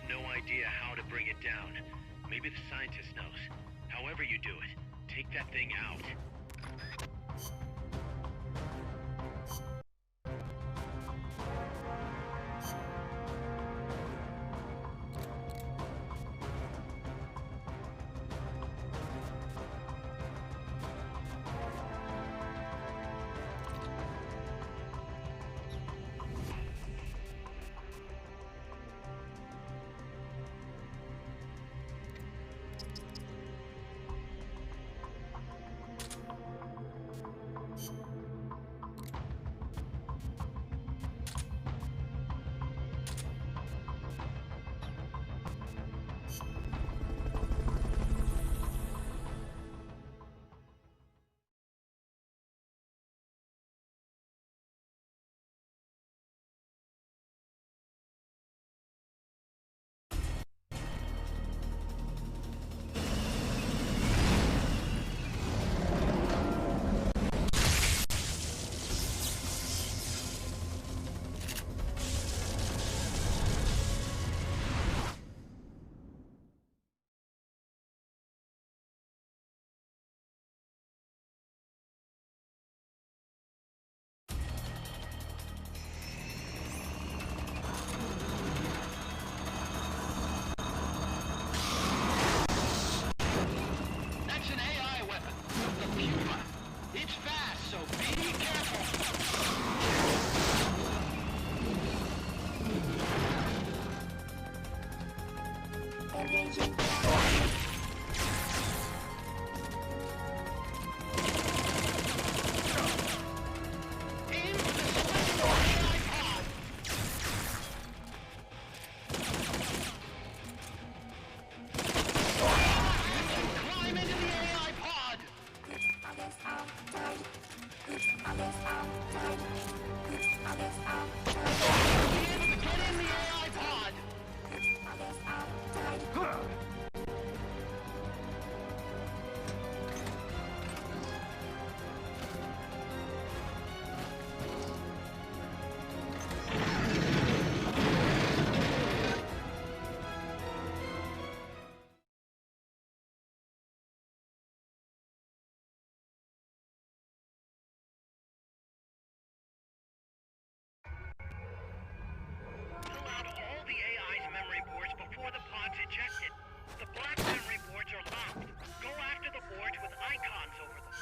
no idea how to bring it down. Maybe the scientist knows. However you do it, take that thing out. Ejected. The black memory boards are locked. Go after the boards with icons over them.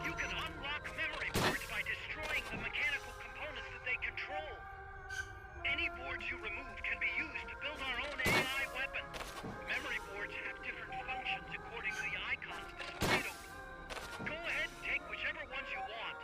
You can unlock memory boards by destroying the mechanical components that they control. Any boards you remove can be used to build our own AI weapon. Memory boards have different functions according to the icons displayed over them. Go ahead and take whichever ones you want.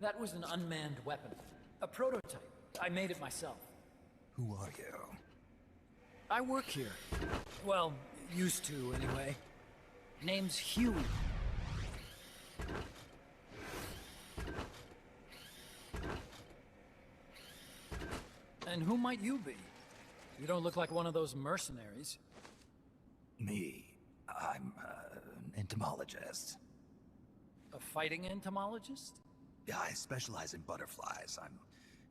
That was an unmanned weapon. A prototype. I made it myself. Who are you? I work here. Well, used to, anyway. Name's Huey. And who might you be? You don't look like one of those mercenaries. Me. I'm an entomologist. A fighting entomologist? Yeah, I specialize in butterflies. I'm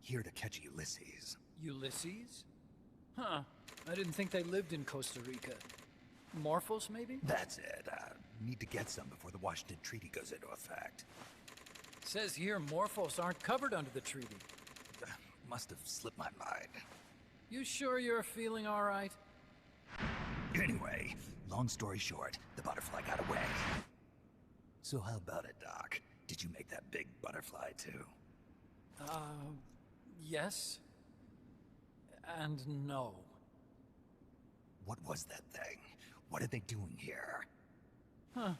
here to catch Ulysses. Ulysses? Huh. I didn't think they lived in Costa Rica. Morphos, maybe? That's it. Need to get some before the Washington Treaty goes into effect. Says here Morphos aren't covered under the treaty. Must have slipped my mind. You sure you're feeling all right? Anyway, long story short, the butterfly got away. So how about it, Doc? Did you make that big butterfly too? Yes. And no. What was that thing? What are they doing here? Huh.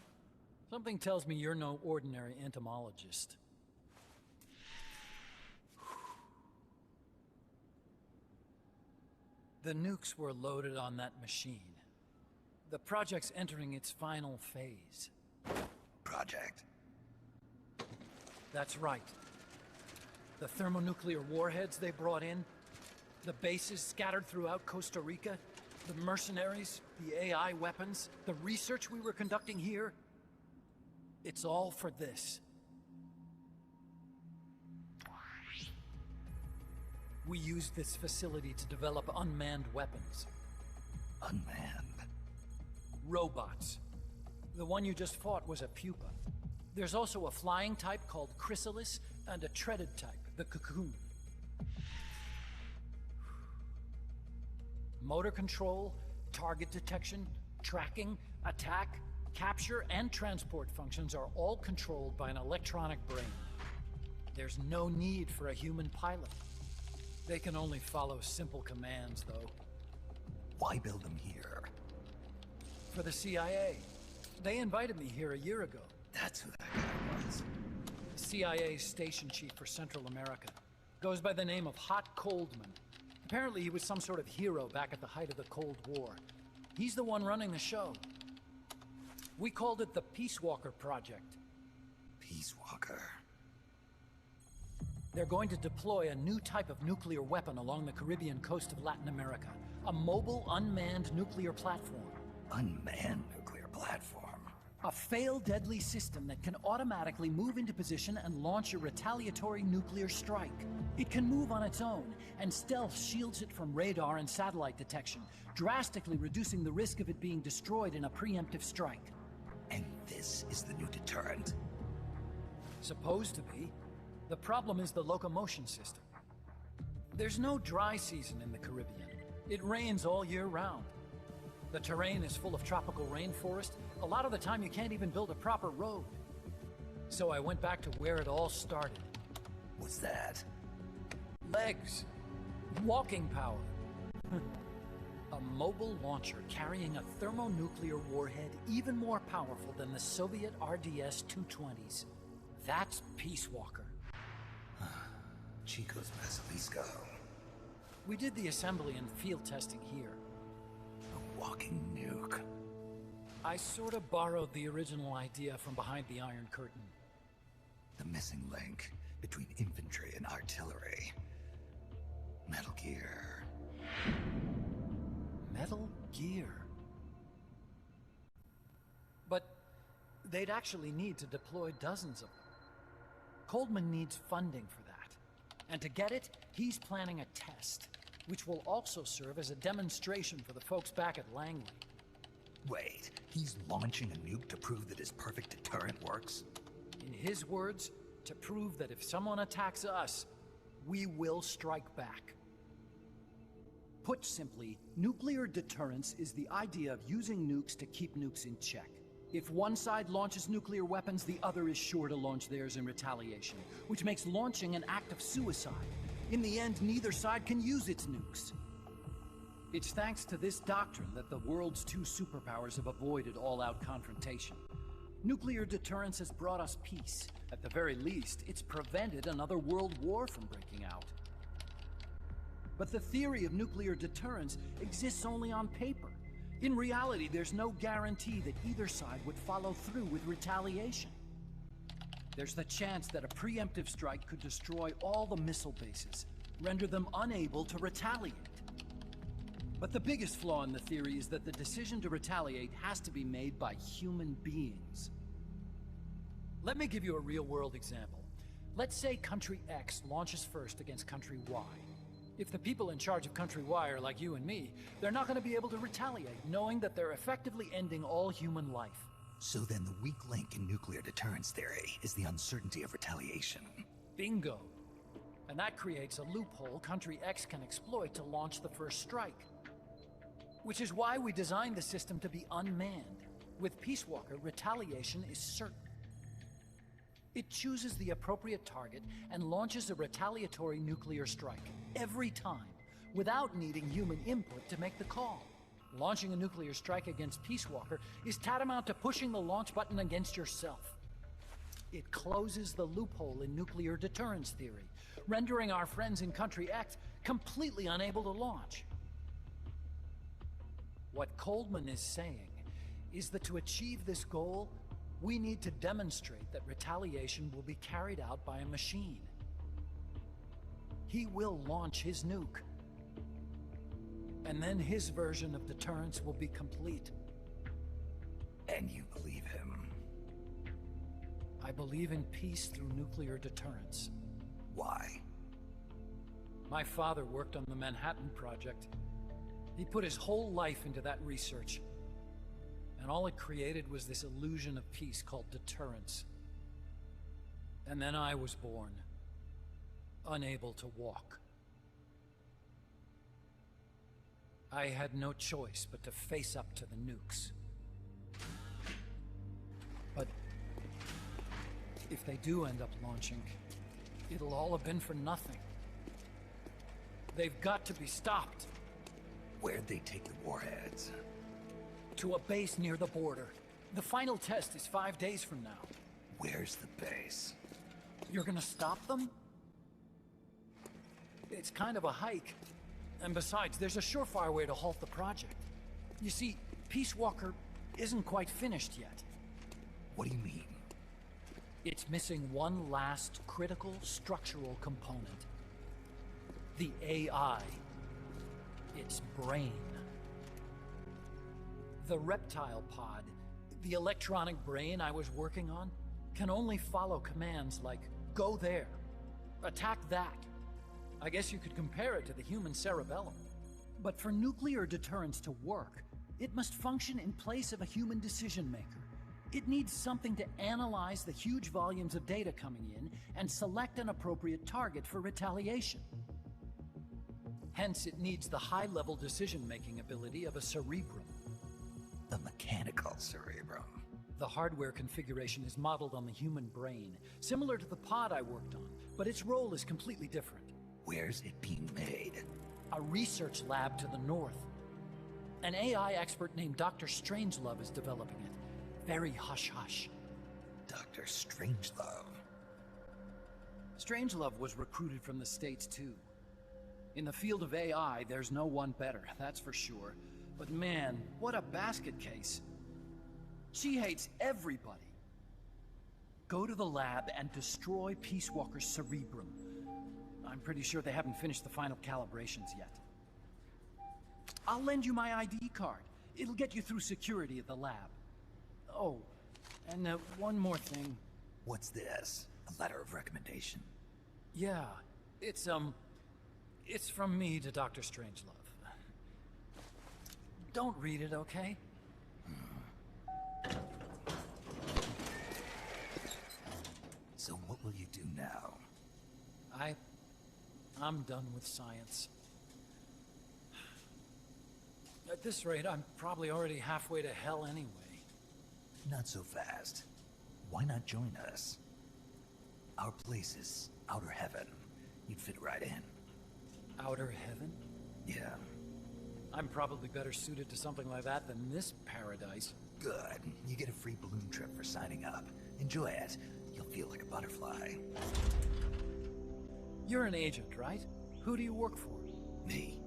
Something tells me you're no ordinary entomologist. The nukes were loaded on that machine. The project's entering its final phase. Project? That's right. The thermonuclear warheads they brought in, the bases scattered throughout Costa Rica, the mercenaries, the AI weapons, the research we were conducting here. It's all for this. We used this facility to develop unmanned weapons. Unmanned? Robots. The one you just fought was a pupa. There's also a flying type called Chrysalis, and a treaded type, the Cocoon. Motor control, target detection, tracking, attack, capture, and transport functions are all controlled by an electronic brain. There's no need for a human pilot. They can only follow simple commands, though. Why build them here? For the CIA. They invited me here a year ago. That's who that guy was. CIA's station chief for Central America. Goes by the name of Hot Coldman. Apparently he was some sort of hero back at the height of the Cold War. He's the one running the show. We called it the Peace Walker Project. Peace Walker. They're going to deploy a new type of nuclear weapon along the Caribbean coast of Latin America. A mobile, unmanned nuclear platform. Unmanned nuclear platform? A fail-deadly system that can automatically move into position and launch a retaliatory nuclear strike. It can move on its own, and stealth shields it from radar and satellite detection, drastically reducing the risk of it being destroyed in a preemptive strike. And this is the new deterrent? Supposed to be. The problem is the locomotion system. There's no dry season in the Caribbean. It rains all year round. The terrain is full of tropical rainforest. A lot of the time you can't even build a proper road. So I went back to where it all started. What's that? Legs. Walking power. A mobile launcher carrying a thermonuclear warhead even more powerful than the Soviet RDS-220s. That's Peace Walker. Chico's Basilisco. We did the assembly and field testing here. A walking nuke. I sort of borrowed the original idea from behind the Iron Curtain. The missing link between infantry and artillery. Metal Gear. Metal Gear. But they'd actually need to deploy dozens of them. Coldman needs funding for that. And to get it, he's planning a test, which will also serve as a demonstration for the folks back at Langley. Wait, he's launching a nuke to prove that his perfect deterrent works? In his words, to prove that if someone attacks us, we will strike back. Put simply, nuclear deterrence is the idea of using nukes to keep nukes in check. If one side launches nuclear weapons, the other is sure to launch theirs in retaliation, which makes launching an act of suicide. In the end, neither side can use its nukes. It's thanks to this doctrine that the world's two superpowers have avoided all-out confrontation. Nuclear deterrence has brought us peace. At the very least, it's prevented another world war from breaking out. But the theory of nuclear deterrence exists only on paper. In reality, there's no guarantee that either side would follow through with retaliation. There's the chance that a preemptive strike could destroy all the missile bases, render them unable to retaliate. But the biggest flaw in the theory is that the decision to retaliate has to be made by human beings. Let me give you a real-world example. Let's say country X launches first against country Y. If the people in charge of Country Y are like you and me, they're not going to be able to retaliate, knowing that they're effectively ending all human life. So then the weak link in nuclear deterrence theory is the uncertainty of retaliation. Bingo. And that creates a loophole Country X can exploit to launch the first strike. Which is why we designed the system to be unmanned. With Peace Walker, retaliation is certain. It chooses the appropriate target and launches a retaliatory nuclear strike, every time, without needing human input to make the call. Launching a nuclear strike against Peace Walker is tantamount to pushing the launch button against yourself. It closes the loophole in nuclear deterrence theory, rendering our friends in Country X completely unable to launch. What Coleman is saying is that to achieve this goal, we need to demonstrate that retaliation will be carried out by a machine. He will launch his nuke. And then his version of deterrence will be complete. And you believe him? I believe in peace through nuclear deterrence. Why? My father worked on the Manhattan Project. He put his whole life into that research. And all it created was this illusion of peace called deterrence. And then I was born, unable to walk. I had no choice but to face up to the nukes. But if they do end up launching, it'll all have been for nothing. They've got to be stopped. Where'd they take the warheads? To a base near the border. The final test is 5 days from now. Where's the base? You're gonna stop them? It's kind of a hike. And besides, there's a surefire way to halt the project. You see, Peace Walker isn't quite finished yet. What do you mean? It's missing one last critical structural component. The AI. Its brain. The reptile pod, the electronic brain I was working on, can only follow commands like, go there, attack that. I guess you could compare it to the human cerebellum. But for nuclear deterrence to work, it must function in place of a human decision maker. It needs something to analyze the huge volumes of data coming in and select an appropriate target for retaliation. Hence, it needs the high-level decision-making ability of a cerebrum. The mechanical cerebrum. The hardware configuration is modeled on the human brain, similar to the pod I worked on, but its role is completely different. Where's it being made? A research lab to the north. An AI expert named Dr. Strangelove is developing it. Very hush-hush. Dr. Strangelove. Strangelove was recruited from the States, too. In the field of AI, there's no one better, that's for sure. But man, what a basket case. She hates everybody. Go to the lab and destroy Peace Walker's cerebrum. I'm pretty sure they haven't finished the final calibrations yet. I'll lend you my ID card. It'll get you through security at the lab. Oh, and one more thing. What's this? A letter of recommendation? Yeah, it's from me to Dr. Strangelove. Don't read it, okay? So what will you do now? I'm done with science. At this rate, I'm probably already halfway to hell anyway. Not so fast. Why not join us? Our place is outer heaven. You'd fit right in. Outer heaven? Yeah. I'm probably better suited to something like that than this paradise. Good. You get a free balloon trip for signing up. Enjoy it. You'll feel like a butterfly. You're an agent, right? Who do you work for? Me?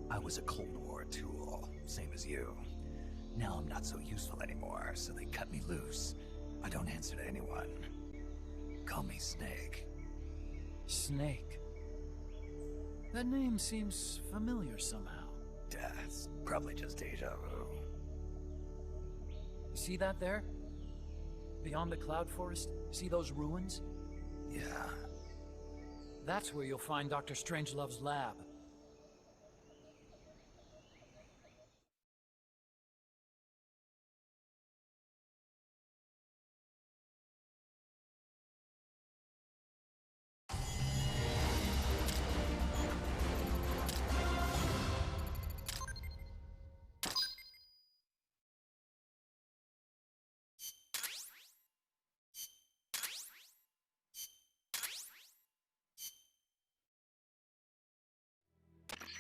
I was a Cold War tool, same as you. Now I'm not so useful anymore, so they cut me loose. I don't answer to anyone. Call me Snake. Snake? That name seems familiar somehow. It's probably just deja vu. You see that there? Beyond the cloud forest? See those ruins? Yeah. That's where you'll find Dr. Strangelove's lab.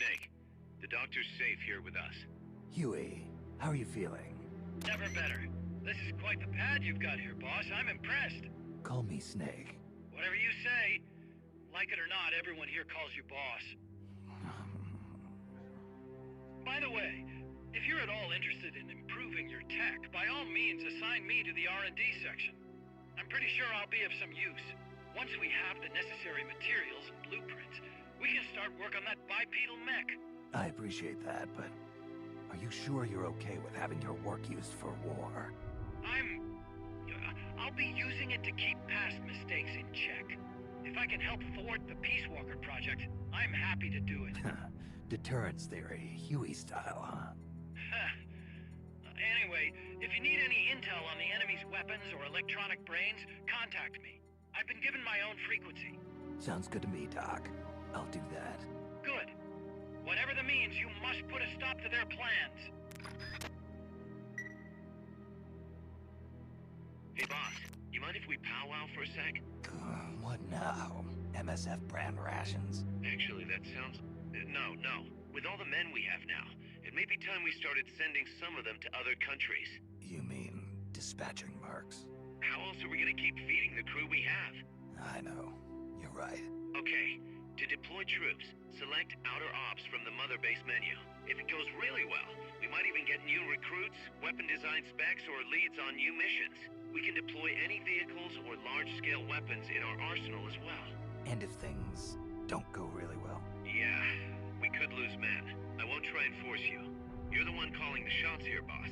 Snake. The doctor's safe here with us. Huey, how are you feeling? Never better. This is quite the pad you've got here, boss. I'm impressed. Call me Snake. Whatever you say. Like it or not, everyone here calls you boss. By the way, if you're at all interested in improving your tech, by all means assign me to the R&D section. I'm pretty sure I'll be of some use. Once we have the necessary materials and blueprints, we can start work on that bipedal mech. I appreciate that, but are you sure you're okay with having your work used for war? I'll be using it to keep past mistakes in check. If I can help thwart the Peace Walker project, I'm happy to do it. Deterrence theory, Huey style, huh? Anyway, if you need any intel on the enemy's weapons or electronic brains, contact me. I've been given my own frequency. Sounds good to me, Doc. I'll do that. Good. Whatever the means, you must put a stop to their plans. Hey, boss. You mind if we powwow for a sec? What now? MSF brand rations? Actually, that sounds... No. With all the men we have now, it may be time we started sending some of them to other countries. You mean dispatching mercs? How else are we gonna keep feeding the crew we have? I know. You're right. Okay, to deploy troops, select Outer Ops from the Mother Base menu. If it goes really well, we might even get new recruits, weapon design specs, or leads on new missions. We can deploy any vehicles or large-scale weapons in our arsenal as well. And if things don't go really well? Yeah, we could lose men. I won't try and force you. You're the one calling the shots here, boss.